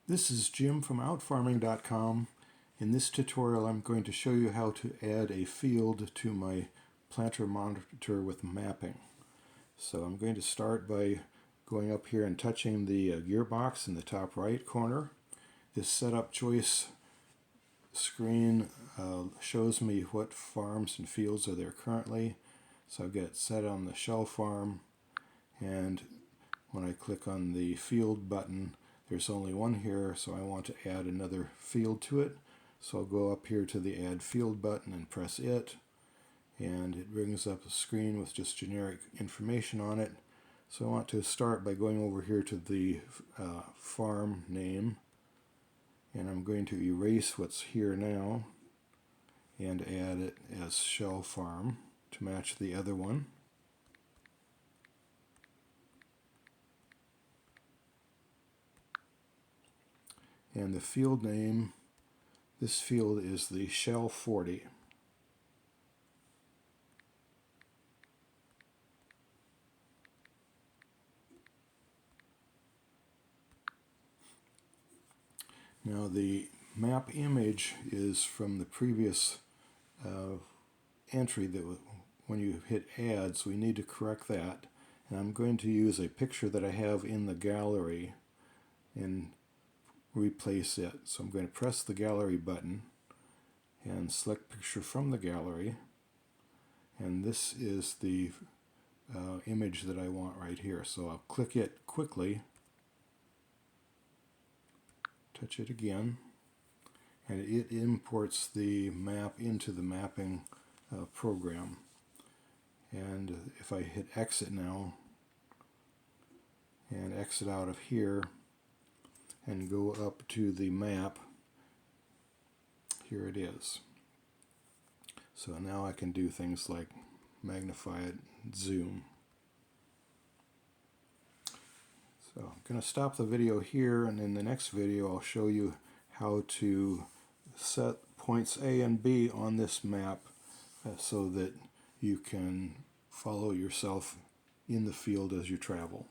This is Jim from OutFarming.com. In this tutorial I'm going to show you how to add a field to my planter monitor with mapping. So I'm going to start by going up here and touching the gearbox in the top right corner. This setup choice screen shows me what farms and fields are there currently. So I've got it set on the shell farm, and when I click on the field button, there's only one here, so I want to add another field to it. So I'll go up here to the Add Field button and press it, and it brings up a screen with just generic information on it. So I want to start by going over here to the farm name, and I'm going to erase what's here now and add it as Shell Farm to match the other one. And the field name, this field is the Shell 40. Now the map image is from the previous entry that when you hit add, so we need to correct that. And I'm going to use a picture that I have in the gallery and replace it. So I'm going to press the gallery button and select picture from the gallery, and this is the image that I want right here. So I'll click it quickly, touch it again, and it imports the map into the mapping program. And if I hit exit now and exit out of here and go up to the map, here it is. So now I can do things like magnify it, zoom. So I'm going to stop the video here, and in the next video I'll show you how to set points A and B on this map so that you can follow yourself in the field as you travel.